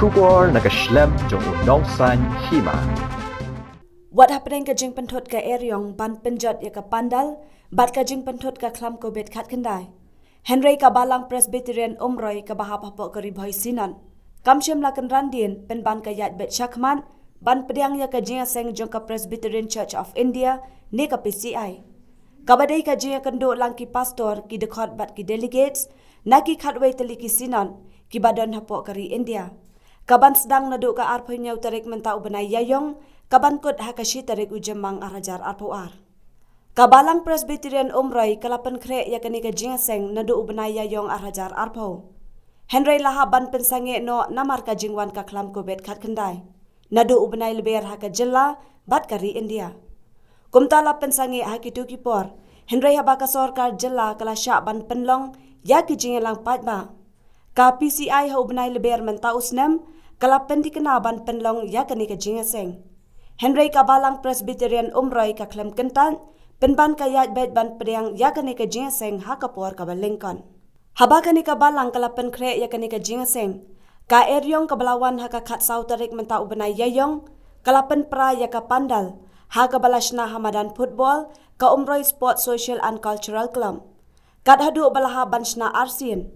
Shubor nakaslem jong udongsan hima. What happening ka jing pentot ka eryong ban penjot ya ka pandal, bat ka jing pentot ka klam ko bet kat kendai. Henry ka balang Presbyterian umroy ka bahap hapok ka ribhoy sinan. Kamshem lakan randin pen ban ka yat bet syakman, ban pediang ya ka jing aseng jong ka Presbyterian Church of India, ne ka PCI. Kabadai ka jing kendo lang ki pastor ki dekot bat ki delegates, na ki khatway tali ki sinan, ki badan hapok kari India. Kaban sedang naduk ka arpoy nyaw tarik mentau benai yayong, kaban kot hakashi tarik ujemang arajar arpoar. Kabalang Presbyterian umroy kalapan kre ya kani ka jingseng naduk benai yayong arajar arpo. Henry lahaban pensange no namar ka jingwan ka klam ko bet khat kendai. Naduk benai leber haka jela bat kari India. Kumtala pensange hakitu kipor, Henry habaka sorkar jela kala syak ban penlong ya ki jingelang patba. Ka PCI hau benai leber mentau snem, kalapan dikenaban penlong ya kani ka jingeseng. Henry kabalang Presbyterian umroy ka klem kentan, penban kayat bet ban pediang ya kani ka jingeseng hakapor kabalengkon. Haba kani kabalang kalapan kre ya kani ka jingeseng, ka eryong kabalawan haka kat sautarik mentau benai yayong, kalapan pra ya ka pandal, haka balashna hamadan football, ka umroy sport social and cultural club. Kat hadu balaha banshna arsin.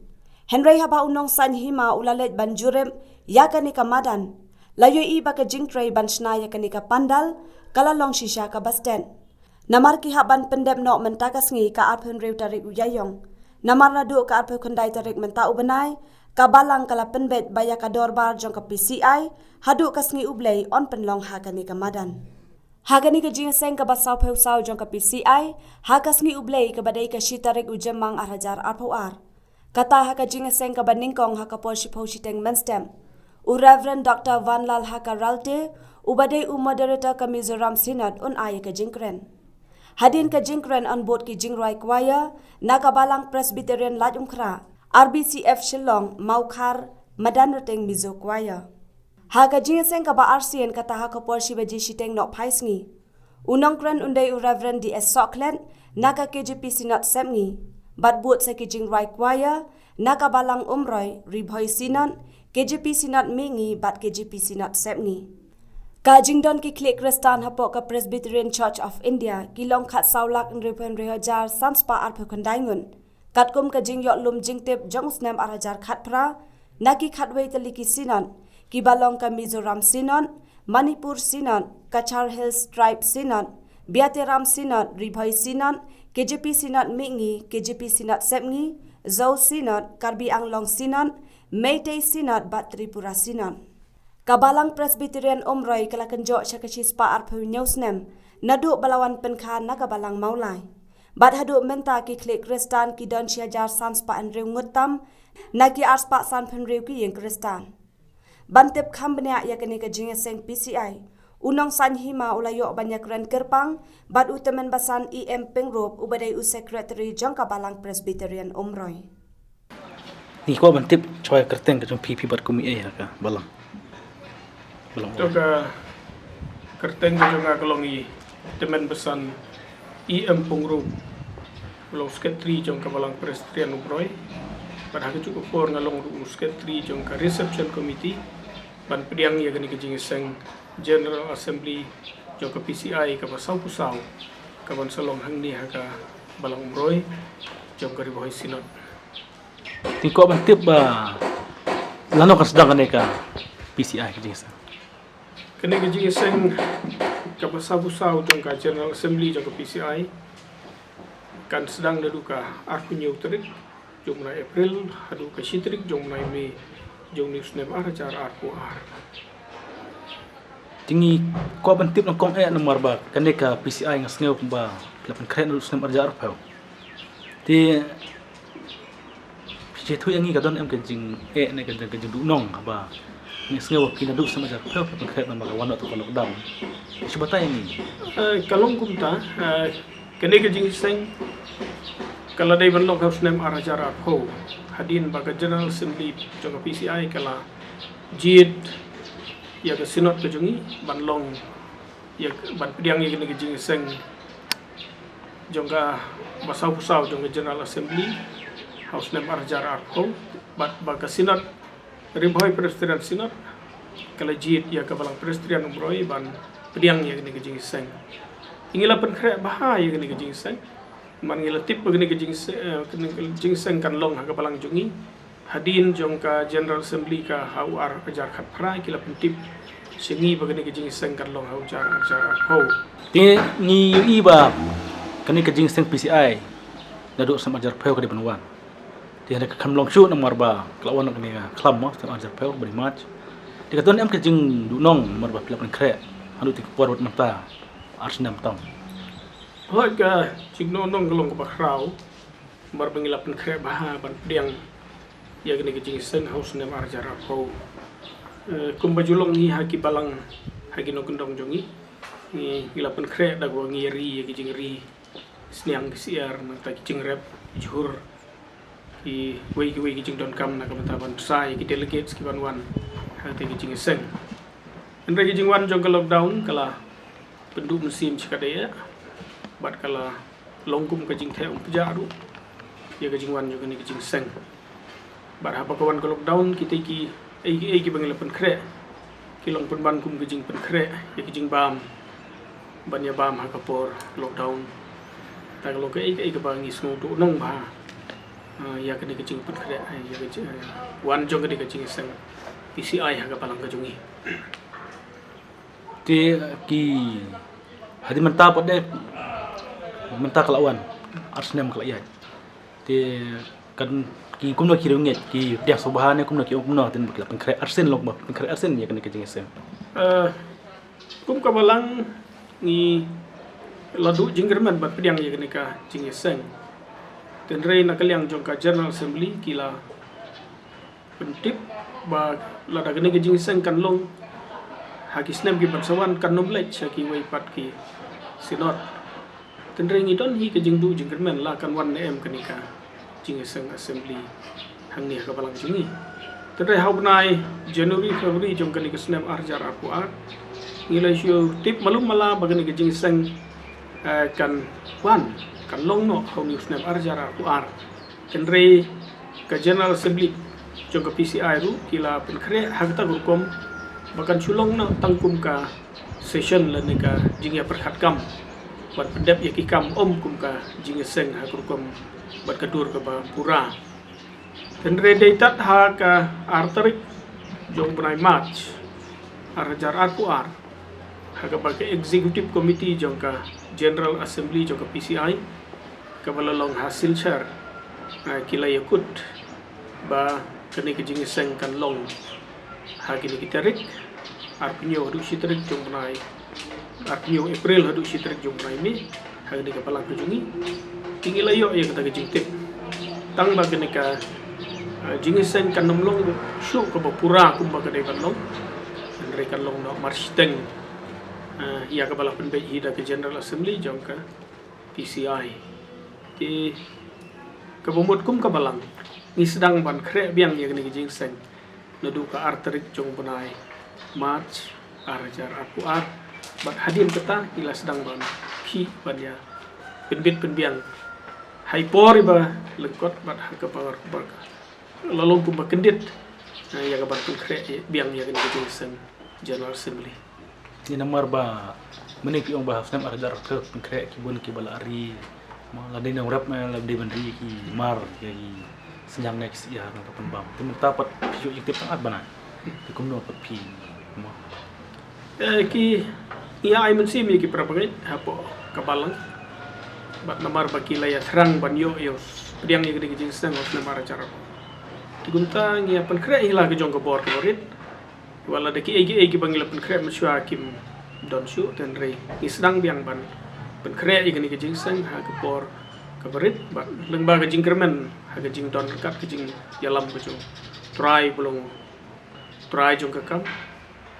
Henry haba unong san hima ulalet ban jurem ya kani ka madan. Layo iba ka jingtray ban snaya kani ka pandal, kalalong shisha ka basten. Namar ki haban pendem no mentakas ngi ka arpen rew tarik uyayong. Namar nadu ka arpen kundai tarik menta ubenai, ka balang kala penbet baya ka dorbar jong ka PCI, hadu kas ngi ublay on penlong ha kani ka madan. Ha kani ka jingseng ka basaw pewsaw jong ka PCI, ha kas ngi ublay ka badai ka shitarik ujemang arajar arpoar. Kata ha ka jingseng ka baningkong ha ka polshipo shiteng menstem. Reverend Dr. Van Lal Hakaralte, ubadai moderator ka Mizoram Synod un aya ka jingkren. Hadin ka jingkren on board ki jingrai kwaya, nakabalang Presbyterian Lajumkra, RBCF Shillong, Maukar, Madan Ruteng Mizo kwaya. Ha ka jingeseng ka ba RCN kata ha ka porsi baji shiteng no paisngi. Unong kren undai Reverend D.S. Sockland, naka KJP Synod semngi, bat buat sa ki jingrai kwaya, nakabalang umroy, ribhoy Synod, KJP Synod mingi bat KJP Synod sepni. Ka jingdon ki klik Kristan hapok ka Presbyterian Church of India kilong khat saulak nripen rehajar sanspa arpe kondaingun. Katkum ka jingyok lum jingtip jong snem arajar khat pra, naki khatway taliki Synod, ki balong ka Mizoram Synod, Manipur Synod, Kachar Hills Tribe Synod, Biateram Synod, Ribhoy Synod, KJP Synod mingi, KJP Synod sepni, Zau Synod, Karbi Anglong Synod, Meitei Synod bat Tripura Synod. Kabalang Presbyterian umroy kalakan jok syakashis pa arpu nyusnem, naduk balawan penkhan na kabalang maulay. Bat haduk menta ki klik Kristan ki don syajar sans pa anrew ngutam, na ki ars pa san penrew ki yang Kristan. Bantip khambnya ya kani ka jingeseng PCI, unong san hima ulayok banyak ren kerpang, bat utamen basan EM pengrop ubadai secretary jong kabalang Presbyterian umroy. Ni ko bantip choy kerteng ka jong pipi bat kumi eh ka balang ka kerteng ka jong kalongi temen besan EM pungru long sketri jong ka balang Presbyterian umroy ban ha cukup por ngalong sketri jong ka reception committee ban pediang ya gani ka jingeseng General Assembly jong ka PCI ka basaw pusaw ka ban salong hangni ha ka balang umroy jong ka ribhoy Synod. Tiko bantip ba lano ka sedang ka PCI jinsa. Kani ka jingeseng ka basaw-saw jong ka General Assembly jong ka PCI kan sedang daduka aku nyew terik jong na April hadu ka shitrik jong na Mei jong news nem arajar arpuar. Tingi ko bantip ng kong nomor ba kani ka PCI nga sngew ba lapan kren news nem arajar arpaw. Ti Jadi tu yang ni kadang em kejing na kejing dunong ba ni sengawa kinaduk sama jar pel pengkret nama kawan atau konok dam sebata ini Kalong kumta kene kejing seng kala dai ban lok harus nem arajar arpo hadin baga General Assembly jong PCI kala jid ya ke Synod ke jongi ban long ya ban pediang ya kene kejing seng jong ka basaw-pusaw jong General Assembly House nem arajar arpo bat baga Synod Ribhoy Presbyterian Synod kalajit ya ka balang Presbyterian umroi ban pediang ya gini kejing seng ingila pen kre bah ya gini kejing seng man ngila tip gini kejing seng kan long ha ka balang jungi hadin jong ka General Assembly ka hauar ajar khat phrai kila pen tip sengi bagini kejing seng kan long hau jar ho Ti ni yu ba kani kejing seng PCI daduk sama ajar pheu ka di Banwan. Ti ada kam long shoot nomor ba kelawan kani klam mo sama ajar pheu beri match. Ti katon em kejing du nong nomor ba pila pen kre anu ti por wat mata Arsenal tong. hoi ka jing nong kalong ka bakrau mar bangila pen kre bah ban pediang ya gini kejing seng haus nem ajar ho kumbajulong ni haki balang haki no kendong jongi ni gilapan kre da go ngiri ya kijing ri sniang siar na ta kijing rep jur ki wei kijing don kam na kamataban sai ki delegates ki wan ha ta kijing seng andre kijing wan jong lockdown kala penduk musim cikadaya bat kala longkum kijing the pejaru ya kijing wan juga ni kijing seng bat apa kawan ke lockdown kita ki ai bangila pen kre kilong pen ban kum kijing pen kre ya kijing bam banya bam ha kapor lockdown ta lo ke ai ke bangi snu do nong ba ya ke ni kijing pen kre ya ke wan jong ke kijing sang PCI ha ka palang ka jungi Ti ki hadi menta pot de menta kelawan Arsenal kelaiat. Ti kan ki kumno ki runget ki dia sobahane kumno ki kumno tin bakla pen kre Arsenal lok ba pen kre Arsenal ya kan kijing seng. kum ka balang ni ladu jinggerman bat pediang ya kenika jing seng tenrei nak kaliang jong ka General Assembly kila pentip ba lada kenika jing seng kan long hakisnem ki persawan kan nomlech ki wei pat ki sinot tenrei ngidon hi ke jing du jinggerman la kan wan em kenika jing seng Assembly hang ni ka balang jingi tenrei hau benai January February jong kenika snem arjar apuat ngilai siu tip malum mala bagani kejing seng kan wan kan long no hau news nem arjara ku ar kenre ka General Assembly jong ka PCI ru kila pen kre hagta gukom bakan sulong no tangkum ka session la ne ka jingya perkhat kam bat pendap ya ki kam kum ka jing seng ha gukom bat kadur ka ba pura kenre deitat ha ka artarik jong benai march arjar ar ku ar haga bagi executive committee jongka General Assembly jongka PCI kabalalong hasil char kila yakut ba kini kejing seng kan long hagi ni kitarik arpinyo hadu sitarik jong benai arpinyo April hadu sitarik jong benai ni hagi ni kapalang kejungi tinggi layo ya kata kejing tip tang ba kini ka jing seng kan nomlong syuk ka pura kumba ka dai long andre kan long no marsteng ia ka bala penbei hida ke General Assembly jong ka PCI ti kabumut kum ka balang ni sedang ban kre biang ya kini jing seng nadu ka arterik jong benai march arjar aku ar bat hadim keta ila sedang ban ki ban ya penbit penbiang haipor ba lengkot bat ka power bar lalong kum ba kendit ya ka ban kre biang ya kini jing seng General Assembly Ni nomor ba menik yung bahas nam arjar ke kre ki bon ki bala ari ma la dai nang rap ma la dai bandri ki mar ki senyang nek sia na pun bam tu tapat piu ik tip sangat bana ti kumno pat pi mo ki ia ai mensi mi ki prapagai hapo kabalang bat namar bakila ya thrang ban yo pediang ye gede seng os namar acara ti gunta ngia pen kre ila ke jong ke bor korit wala de ki egi bangila pen kre msua kim don shu ten rei ni sedang biang ban pen kre egi ni ke seng ha ke bor kabarit bat lengba ke jingkermen ha ke jing don kat ke jing yalam ke jong try belum try jong ke kam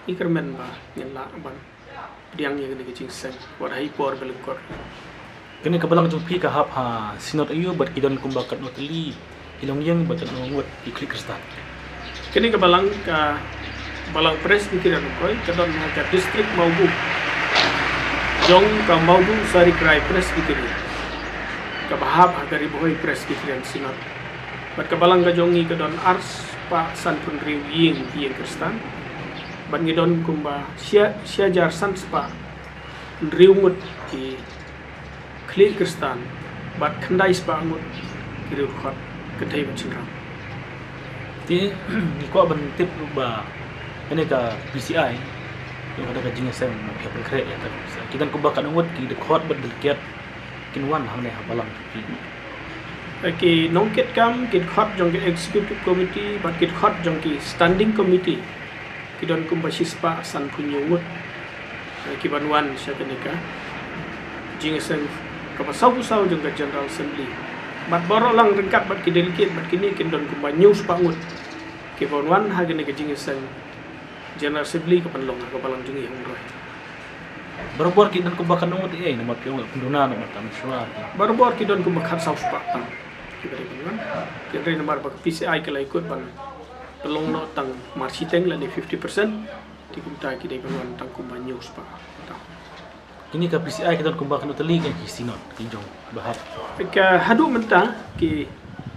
ikermen ba nyela ban diang ye gede ke seng wat hai por belum kor kini kabalang jung pi ka hap ha sinot ayu bat kidon kumbakat noteli hilong yang bat nongot iklik kristal kini kabalang ka balang Presbyterian koi kadon ka district Maubu jong ka Maubu Sari Krai Presbyterian ka bahab hagari boy Presbyterian sinot bat ka balang ka jongi kadon ars pa san pun riu ying kristan ban ngidon kumba sia jar san spa riumut ki kli kristan bat khandai spa ngut ki riu khot kedai bachinram Ti ni ko ban tip ba ini ka PCI yung ada ka jingasem na kaya pangkre ya ta kita ko ba kanungot ki de khot ba delkiat kinwan hang ne habalang ki nongket kam kit khot jong ki executive committee bat kit khot jong ki standing committee ki don kumba sispa san punyungut ki banwan syakenika jingasem ka pasau jong ka general assembly bat boro lang rengkat bat ki delegate bat kini kin don kumba news pangut ki banwan hagene ka jingasem general assembly ka panlong ka balang jungi hongro Baru-baru kita ko ba kanungot na mapiyong penduna na matan suara baru ki don kumba khat saus pa tang ki bari banwan ki rin mar ba PCI ka lai ikut ban pelong no tang marsiteng la ni 50% ti kumta ki dai banwan tang kumba news pa tang ini ka PCI kita ko ba kanungot tali kan ki sinot ki jong bahap ka hadu menta ki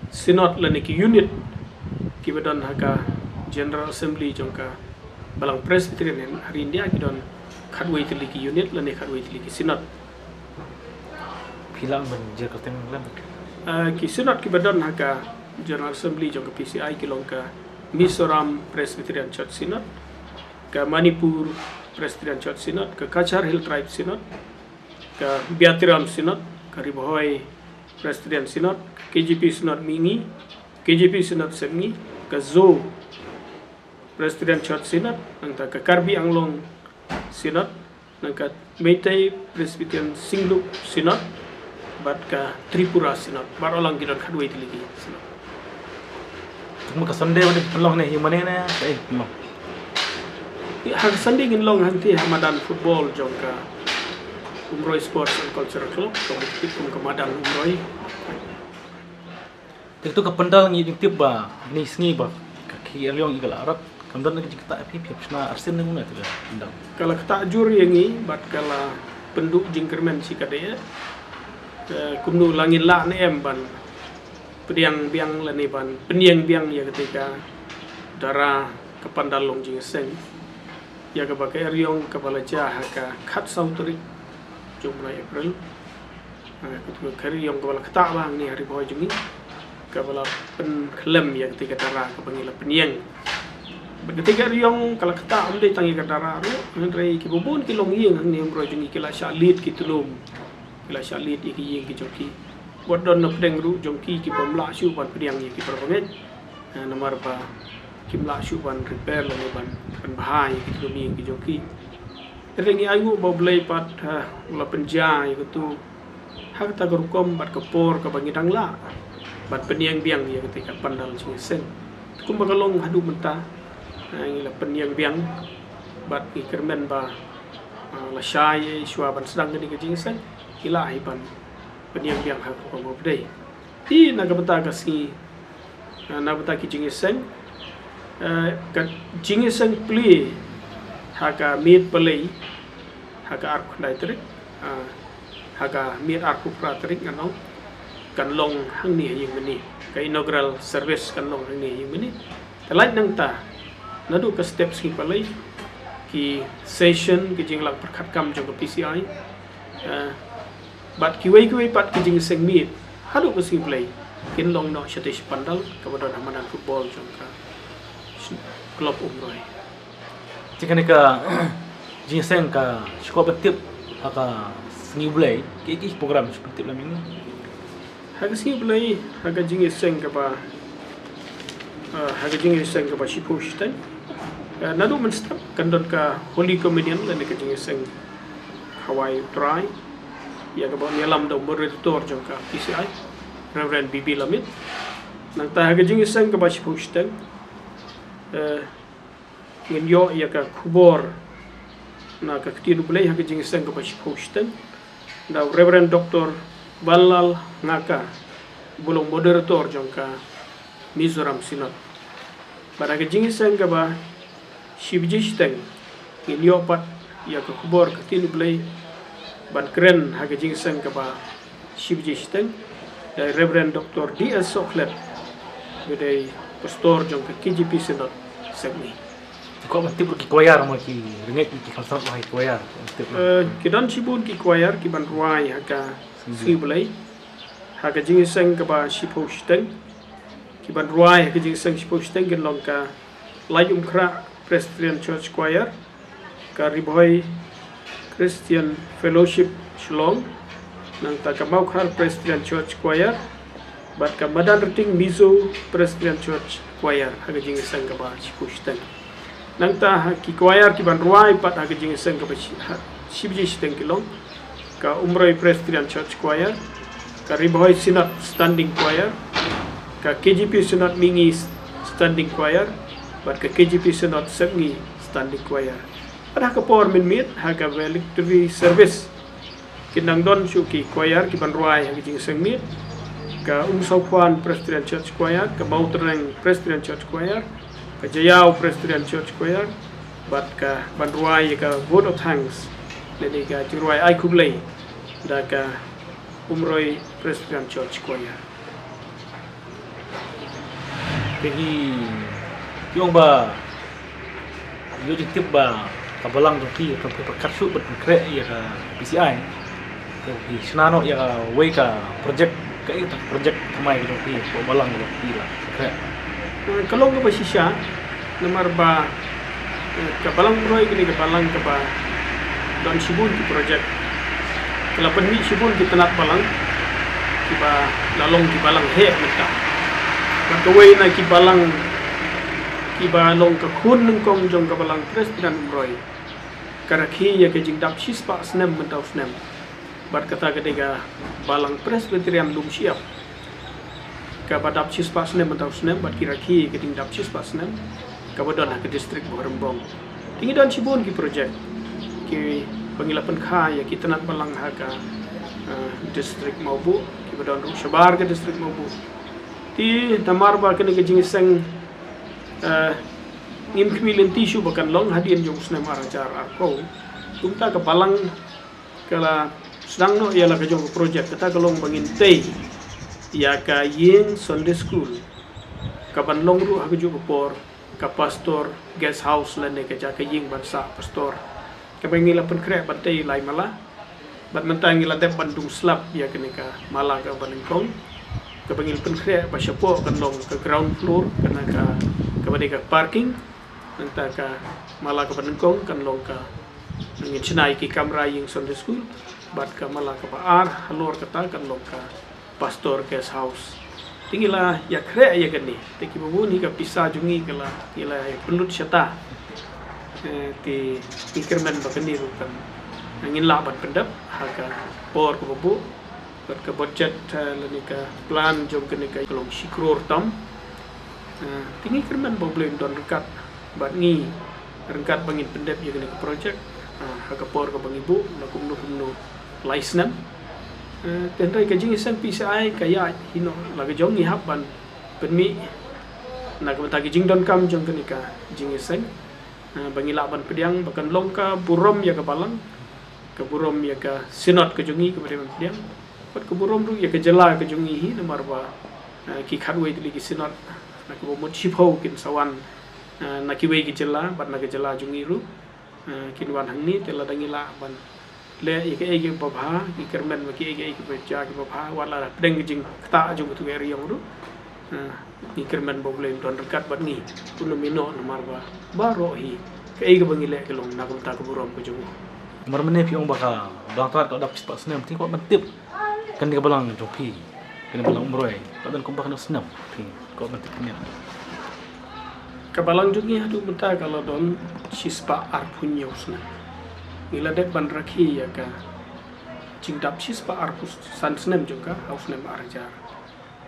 sinot la ni ki unit ki badon haka general assembly jong ka balang presbyterian hari india ki don khadway tili ki unit la ni khadway tili ki sinot hilang banjir ka teng lam ki sinot ki badon haka general assembly jong ka PCI ki long ka Mizoram Presbyterian Church Synod ka Manipur Presbyterian Church Synod ka Kachar Hill Tribe Synod ka Biatiram Synod ka Ribohoy Presbyterian Synod KJP Synod Mingi KJP Synod Semngi ka Zo Presbyterian Church Synod ang ka Karbi Anglong Synod ng ka Meitei Presbyterian Singlup Synod bat ka Tripura Synod barolang gidon kadway tiligi Synod mo ka Sunday wala pelong na himane na pelong hang Sunday ngin long hanti Hamadan Football jong ka Umroy Sports and Cultural Club kompetitif kum ka Madan Umroy tikto ka pandal ngi tip ba ni sngi ba ka ki alyong igal arab kamdan na kita api na arsen nang na tu pandal kala kata jur yangi bat kala penduk jingkermen si kadaya kumnu langin la ne em ban pediang biang lani ban peniang biang ya ketika dara kepandal long jingeseng ya ke pakai riong kepala jah ka khat sautri jumlah April ketika kariong kepala ketak bang ni hari boy jungi kepala pen klem ya ketika dara kepangila peniang ketika riong kala ketak amde tangi ka dara ru ndrei ki bubun ki long yeng ni bro jungi kila shalit ki tulum kila shalit ki yeng ki joki buat don na pedeng ru jongki ki pemla shu ban pediang ki perbanget nomor ba ki mla shu ban repair la ban bahai ki tumi ki joki rengi ayu ba blai pat la penja ki tu hak ta grukom bat kapor ka bangi dangla bat peniang biang ya ketika pandal sen kum bagalong hadu menta la peniang biang bat ki kermen ba la syai shwa ban sedang ni ki sen ila ban peniang biang hak ko mo dei ti nagabata kasi nagabata ki jingiseng ka jingiseng pli haka mit pelei haka ark dai trik haka mit ark pra trik ngano kan long hang ni yeng meni ka inaugural service kan long hang ni yeng meni talai nang ta nadu ka steps ki pelei ki session ki jinglak perkhat kam jong PCI bat kiwai pat ki jingiseng mit hadu ko sing play kin long no shatish pandal kabadon Hamadan Football jong ka klub Umroy jika ka jingseng ka skop tip haka sngi blay ki program tip lam ini haga sing play haga jingiseng ka ba shipu shtai nadu men stop kandon ka Holy Communion lan ka jingiseng Hawaii try ya kabon yalam do moderator jong ka PCI Reverend Bibi Lamit nang ta haga jingiseng ka ba shipu shtai ngin yo ya ka kubor na ka ktilu blay haga jingiseng ka ba shipu shtai da Reverend Dr. Balal Ngaka bulong moderator jong ka Mizoram Synod pada jingiseng ka ba shibjisteng ngin yo pat ya ka kubor ka ktilu blay ban keren haga jingiseng ka ba shibjisteng da Reverend Dr. D.S. Soklet gede pastor jong ka KJP Synod Sydney Kau mentip ki koyar mo ki ringgit ki kalsat mo ki koyar. Mentip. Kidan sibun ki kuayar ki ban ruai haka sibulai haka jingiseng ka ba sipo steng ki ban ruai haka jingiseng sipo steng gen long ka layum kra Presbyterian Church Choir ka Riboy Christian Fellowship Shillong nang ta ka Maukhar Presbyterian Church Choir bat ka Madan Riting Mizo Presbyterian Church Choir haka jingiseng ka ba sipo steng nang ta ki choir ki ban ruai pat haka jingiseng ka ba Sibji Steng Kilong ka Umroy Presbyterian Church Choir ka Riboy Synod Standing Choir ka KGP Synod Mingi Standing Choir bat ka KGP Synod Sengi Standing Choir ada ka por min mit ha ka victory service kinang don suki choir ki ban ruai ha ki seng mit ka Saupan Presbyterian Church Choir ka Bautreng Presbyterian Church Choir ka Jayau Presbyterian Church Choir bat ka ban ruai ka vote of thanks Lady ka Juruai ay kublay da ka Umroy Presbyterian Church Choir. Kegi yung ba yung tip ba kabalang dong pi ka perkatsu bet kre ya ka PCI. Kegi senano ya ka way ka project ka ita project kamay dong pi ko balang dong pi la kre. Kalau ka ba siya namar ba kabalang Umroy gini kabalang ka ba don sibun ki project kalau penmi sibun ki tenat balang ki ba lalong ki balang he meta makaway na ki ba long ka khun nung kong jong ka balang Presbyterian Umroy karakhi ya ke jing dap sispa snem menta snem bat kata kedega balang Presbyterian lum siap ka badap sispa snem menta snem bat kirakhi ke jing dap sispa snem ka badon ke distrik Borembong tingi don sibun ki project ki pengilapan kaya kita nak balang haka distrik Maubu ki badon ru shabar ke distrik Maubu ti tamar ba kene ke jingiseng ngim kmilin tisu bakan long hadian jong snem arajar arko tumta ke balang kala sedang no ialah ke jong project kata kalong bangin tei ya ka ying Sunday school kapan long ru haka jong por ka pastor guest house lane ke jaka ying bansa pastor kabangila pun krek bantai lai mala bat mentang ila tep Bandung slap ya kene ka mala ka Banengkong kabangil pun krek ba syapo kan long ke ground floor kana ka kabade ka parking nanta ka mala ka Banengkong kan long ka ngin chinai ki kamera yang Sunday school bat ka mala ka baar halor kata kan long ka pastor guest house tingila ya krek ya kene teki bubuni ka pisah jungi kala ila pelut syata ti increment bakani rukan angin laban pendap harga por ko bu ber ke budget lani ka plan jom kene ka kolong sikror tam tingi increment problem don rekat bat ngi rengkat bangin pendap ya kene ka project harga por ko bangi bu nakum no license tenrai ka jing sen PCI kaya hino lagi jong ni haban penmi nak betagi jing don kam jom kene ka jing sen bangi laban pediang bahkan longka burom ya ke balang ke burom ya ke sinot ke jungi ke pediang pat ke burom ru ya ke jela ke jungi hi nomor ba ki khatwei dili ki sinot nak bo mot shipho kin sawan nak ki wei ki jela bat nak ke jela jungi ru kin wan hang ni tela dangi la ban le ya ke ege babha ki kermen ma ki ege ki beja ki babha wala pedeng jing ta jung tu eri yang ru ni kermen problem don dekat bat ni kuno mino nomor ba baro hi kai ga bangile ke long nak ta ko burom ko jungo Mar mene pi ong baka bang tar ka dap spa snem ting ko mentip kan dia balang jopi kan balang Umroy ka dan ko baka snem ting ko mentip ni ka balang jungi hadu menta kalau don sispa arpunyo sna ila dek ban rakhi ya ka jing dap sispa arpus san snem juga haus nem arjar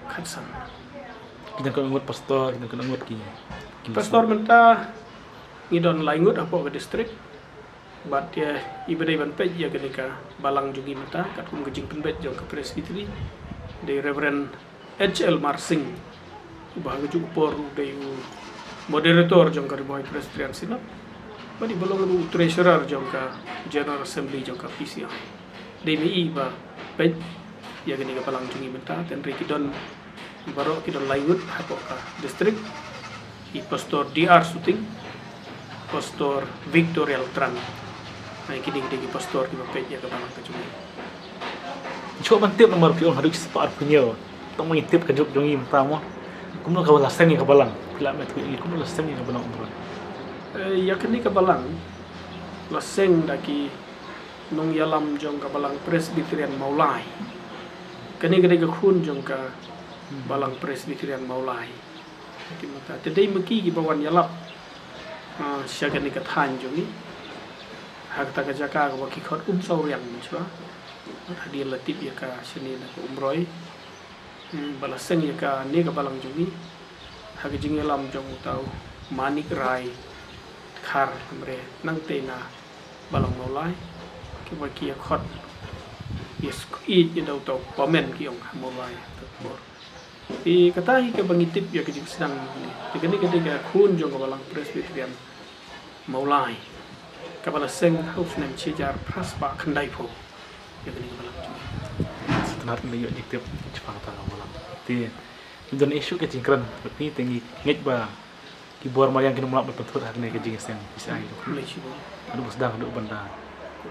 khatsan kita kan ngot pastor kita kan ngot ki pastor menta ngidon laingut apa ke distrik bat ya ibadai ban pej ya kenika balang jungi menta kat kum gejing penbet jong ke presbytery de Reverend HL Marsing bahag ju por de moderator jong ka Riboy Presbyterian Synod badi bolong lu treasurer jong ka General Assembly jong ka PCI de mi ba pej ya kenika balang jungi menta ten rikidon baro kidon laingut apa ka distrik i pastor DR Suting pastor Victor Eltran mai kini pastor di bapet ya ke balang ke cumi Coba tip nomor pion haduk sepat punya. Tak main tip ke jok jongi pertama. Kumno ka wala sengi ka balang. Pila met ku kumno la sengi ka balang umroy. ya kini ke balang laseng daki nong yalam jong ke balang Presbyterian Maulai kini gede ke khun jong ke balang Presbyterian Maulai kimata tedai meki ki bawan yalap siaga ni ke than jong ni hak ta ka jaka ka waki khot sauriang chwa hadir latip ya ka seni na ko umroy balaseng ya ka ni ka balang jong ni hak jing yalam jong tau manik rai khar kamre nang tena balang Maulai ki waki khot yes i je dau tau pamen ki ong Maulai bor i katai ke bangitip ya ke jing sedang ni tikani ke khun jong ka balang Presbyterian Maulai ka balaseng haus nem chijar praspa khandai pho ya kini balang Setenar ni yo tip cepat ta balang. Ti dan isu ke jingkran ni tinggi ngej ba ki bor mayang kini mulak betul hari ni ke jing sen PCI. mulai sibo Adu sedang adu benda.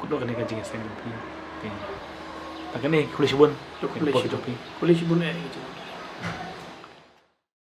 Ku do kene ke jing sen pi. Ti. Tak kene kulis bun. kulai sibo kulai sibo eh gitu